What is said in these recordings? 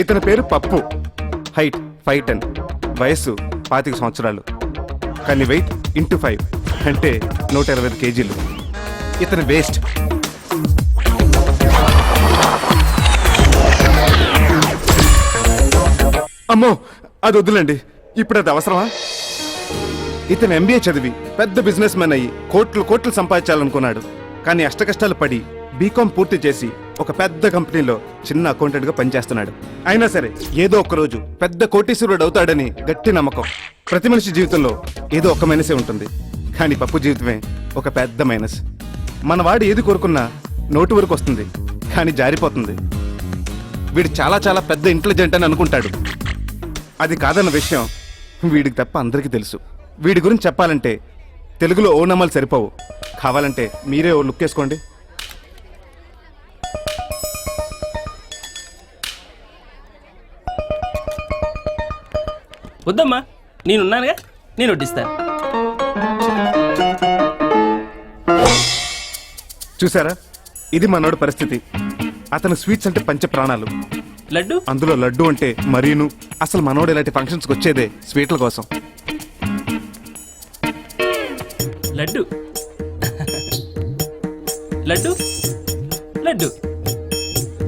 ఇతని పేరు పప్పు. హైట్ 5'10", వయస్సు 25 సంవత్సరాలు. కానీ వెయిట్ ఇంటూ 5 అంటే 125 కేజీలు. ఇతని వేస్ట్. అమ్మో, అది వద్దులండి, ఇప్పుడు అది అవసరమా? ఇతను MBA చదివి పెద్ద బిజినెస్ మ్యాన్ అయ్యి కోట్లు సంపాదించాలనుకున్నాడు. కానీ అష్టకష్టాలు పడి బీకామ్ పూర్తి చేసి ఒక పెద్ద కంపెనీలో చిన్న అకౌంటెంట్ గా పనిచేస్తున్నాడు. అయినా సరే ఏదో ఒక రోజు పెద్ద కోటీశ్వరుడు అవుతాడని గట్టి నమ్మకం. ప్రతి మనిషి జీవితంలో ఏదో ఒక మైనసే ఉంటుంది. కానీ పప్పు జీవితమే ఒక పెద్ద మైనస్. మన వాడు ఏది కోరుకున్నా నోటి వరకు వస్తుంది, కానీ జారిపోతుంది. వీడు చాలా చాలా పెద్ద ఇంటెలిజెంట్ అని అనుకుంటాడు. అది కాదన్న విషయం వీడికి తప్ప అందరికీ తెలుసు. వీడి గురించి చెప్పాలంటే తెలుగులో ఓ నమ్మలు సరిపోవు. కావాలంటే మీరే ఓ లుక్ వేసుకోండి. వద్దమ్మా, నేనున్నానుగా, నేను వడ్డిస్తాను. చూసారా, ఇది మనోడి పరిస్థితి. అతను స్వీట్స్ అంటే పంచ ప్రాణాలు. లడ్డు, అందులో లడ్డు అంటే మరీను. అసలు మనోడు ఇలాంటి ఫంక్షన్స్కి వచ్చేదే స్వీట్ల కోసం. లడ్డు లడ్డు లడ్డు.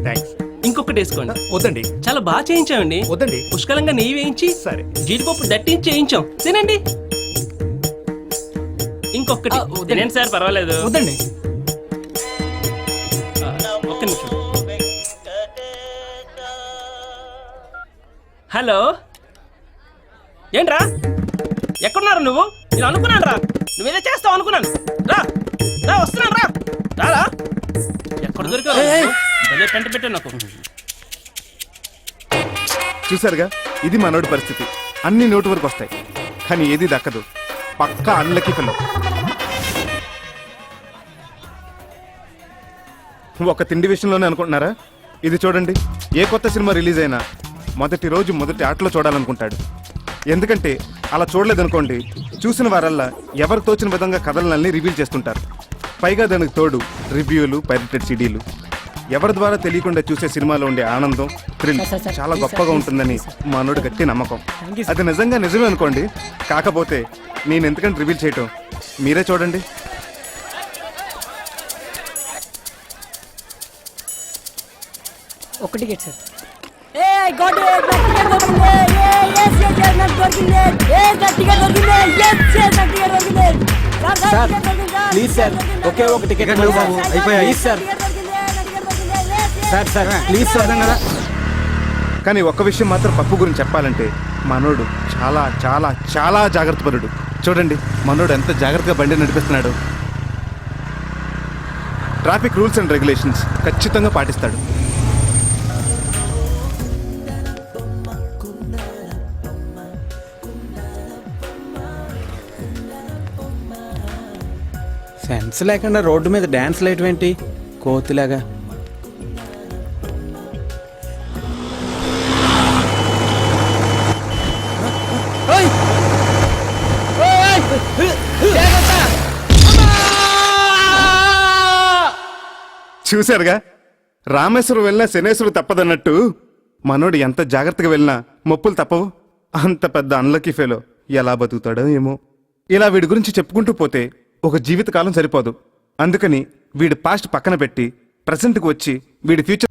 థ్యాంక్స్. ఇంకొకటి వేసుకోండి. వద్దండి. చాలా బాగా చేయించామండి. వద్దండి. పుష్కలంగా నెయ్యి వేయించి సరే. జీడిపప్పు దట్టించి చేయించాం. తినండి. ఇంకొకటి తినండి సార్, పర్వాలేదు. వద్దండి. ఒక్క నిమిషం. హలో, ఏంట్రా ఎక్కడున్నారు నువ్వు? నేను అనుకున్నాను రా, నువ్వేదో చేస్తావు అనుకున్నాను. రా రా, వస్తున్నాను రా. రారా, ఎక్కడ దొరికావు? భలే పెంట పెట్టాను నాకు. చూసారుగా, ఇది మనోడి పరిస్థితి. అన్ని నోటి వరకు వస్తాయి, కానీ ఏది దక్కదు. పక్కా అన్లకి పిల్ల. ఒక తిండి విషయంలోనే అనుకుంటున్నారా? ఇది చూడండి, ఏ కొత్త సినిమా రిలీజ్ అయినా మొదటి రోజు మొదటి ఆటలో చూడాలనుకుంటాడు. ఎందుకంటే అలా చూడలేదనుకోండి, చూసిన వారల్లా ఎవరికి తోచిన విధంగా కథలన్నీ రివీల్ చేస్తుంటారు. పైగా దానికి తోడు రివ్యూలు, పైరేటెడ్ CDలు. ఎవరి ద్వారా తెలియకుండా చూసే సినిమాలో ఉండే ఆనందం, థ్రిల్ చాలా గొప్పగా ఉంటుందని మనోడు గట్టి నమ్మకం. అది నిజంగా నిజమే అనుకోండి. కాకపోతే నేను ఎందుకంటే రివీల్ చేయటం, మీరే చూడండి. ఒక ticket sir. Sir please sir, ఒకే ఒక టికెట్ అయిపోయాయి సార్. Sir sir please sir. కానీ ఒక్క విషయం మాత్రం పప్పు గురించి చెప్పాలంటే, మనోడు చాలా చాలా చాలా జాగ్రత్త పరుడు. చూడండి మనోడు ఎంత జాగ్రత్తగా బండి నడిపిస్తున్నాడు. ట్రాఫిక్ రూల్స్ అండ్ రెగ్యులేషన్స్ ఖచ్చితంగా పాటిస్తాడు. సెన్స్ లేకుండా రోడ్డు మీద డాన్స్ లైట్ ఏంటి కోతిలాగా? చూశారుగా, రామేశ్వరం వెళ్ళినా శనేశ్వరుడు తప్పదన్నట్టు మనోడు ఎంత జాగ్రత్తగా వెళ్ళినా మొప్పులు తప్పవు. అంత పెద్ద అన్లక్కీ ఫెలో ఎలా బతుకుతాడో ఏమో. ఇలా వీడి గురించి చెప్పుకుంటూ పోతే ఒక జీవితకాలం సరిపోదు. అందుకని వీడి పాస్ట్ పక్కన పెట్టి ప్రెసెంట్కి వచ్చి వీడి ఫ్యూచర్